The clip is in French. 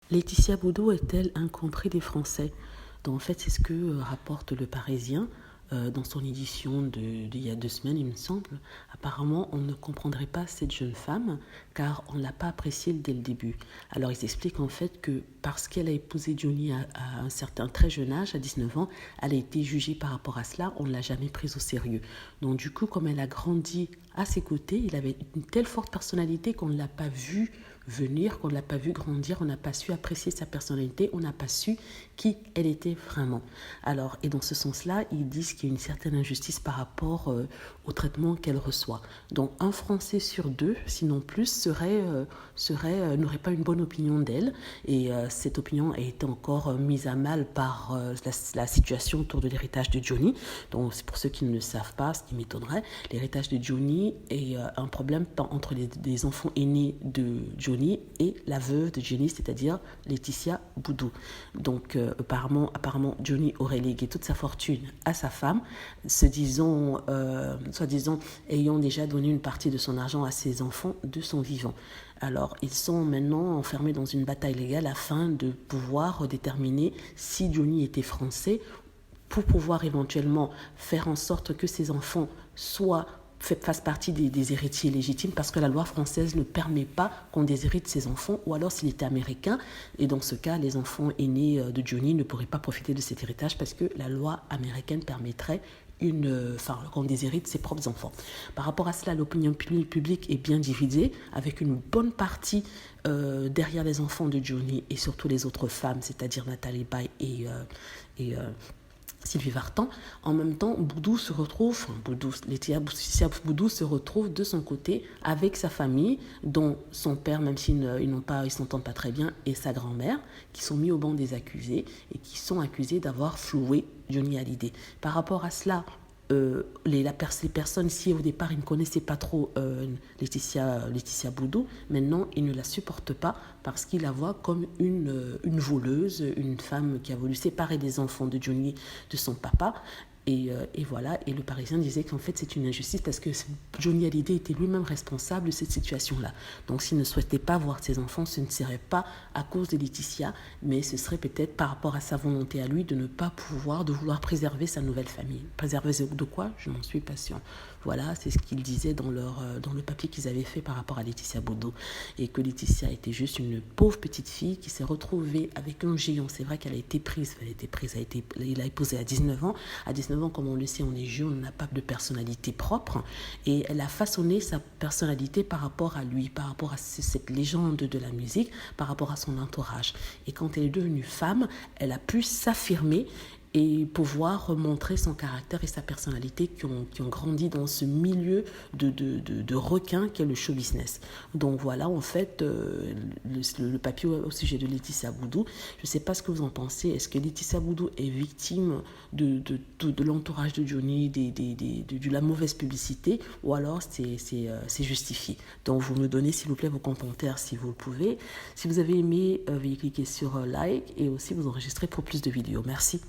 Laetitia Boudot est-elle incompris des Français? Donc, en fait, c'est ce que rapporte Le Parisien dans son édition d'il y a 2 semaines, il me semble. Apparemment, on ne comprendrait pas cette jeune femme car on ne l'a pas appréciée dès le début. Alors, ils expliquent en fait que parce qu'elle a épousé Johnny à un certain très jeune âge, à 19 ans, elle a été jugée par rapport à cela, on ne l'a jamais prise au sérieux. Donc, du coup, comme elle a grandi à ses côtés, il avait une telle forte personnalité qu'on ne l'a pas vu venir, qu'on ne l'a pas vu grandir, on n'a pas su apprécier sa personnalité, on n'a pas su qui elle était vraiment. Alors, et dans ce sens-là, ils disent qu'il y a une certaine injustice par rapport au traitement qu'elle reçoit. Donc, un Français sur deux, sinon plus, n'aurait pas une bonne opinion d'elle. Et cette opinion a été encore mise à mal par la situation autour de l'héritage de Johnny. Donc, c'est pour ceux qui ne le savent pas, ce qui m'étonnerait, l'héritage de Johnny est un problème entre les enfants aînés de Johnny et la veuve de Johnny, c'est-à-dire Laetitia Boudou. Donc, apparemment, Johnny aurait légué toute sa fortune à sa femme, soi-disant ayant déjà donné une partie de son argent à ses enfants de son vivant. Alors, ils sont maintenant enfermés dans une bataille légale afin de pouvoir déterminer si Johnny était français pour pouvoir éventuellement faire en sorte que ses enfants fassent partie des héritiers légitimes parce que la loi française ne permet pas qu'on déshérite ses enfants, ou alors s'il était américain, et dans ce cas, les enfants aînés de Johnny ne pourraient pas profiter de cet héritage parce que la loi américaine permettrait qu'on déshérite ses propres enfants. Par rapport à cela, l'opinion publique est bien divisée, avec une bonne partie derrière les enfants de Johnny et surtout les autres femmes, c'est-à-dire Nathalie Baye et Sylvie Vartan. En même temps, Laetitia Boudou se retrouve de son côté avec sa famille, dont son père, même s'ils ne s'entendent pas très bien, et sa grand-mère, qui sont mis au banc des accusés et qui sont accusés d'avoir floué Johnny Hallyday. Par rapport à cela, les personnes ici au départ ils ne connaissaient pas trop Laetitia Boudou. Maintenant ils ne la supportent pas parce qu'ils la voient comme une voleuse, une femme qui a voulu séparer les enfants de Johnny de son papa. Et voilà, et le Parisien disait qu'en fait c'est une injustice parce que Johnny Hallyday était lui-même responsable de cette situation-là. Donc s'il ne souhaitait pas voir ses enfants, ce ne serait pas à cause de Laetitia, mais ce serait peut-être par rapport à sa volonté à lui de vouloir préserver sa nouvelle famille. Préserver de quoi? Je n'en suis pas sûre. Voilà, c'est ce qu'ils disaient dans le papier qu'ils avaient fait par rapport à Laetitia Boudou. Et que Laetitia était juste une pauvre petite fille qui s'est retrouvée avec un géant. C'est vrai qu'elle a été prise, il a épousé à 19 ans. À 19 ans, comme on le sait, on est jeune, on n'a pas de personnalité propre. Et elle a façonné sa personnalité par rapport à lui, par rapport à cette légende de la musique, par rapport à son entourage. Et quand elle est devenue femme, elle a pu s'affirmer et pouvoir montrer son caractère et sa personnalité qui ont grandi dans ce milieu de requins qu'est le show business. Donc voilà, en fait, le papier au sujet de Laetitia Boudou. Je ne sais pas ce que vous en pensez. Est-ce que Laetitia Boudou est victime de l'entourage de Johnny, de la mauvaise publicité, ou alors c'est justifié? Donc vous me donnez s'il vous plaît vos commentaires si vous le pouvez. Si vous avez aimé, veuillez cliquer sur like et aussi vous enregistrer pour plus de vidéos. Merci.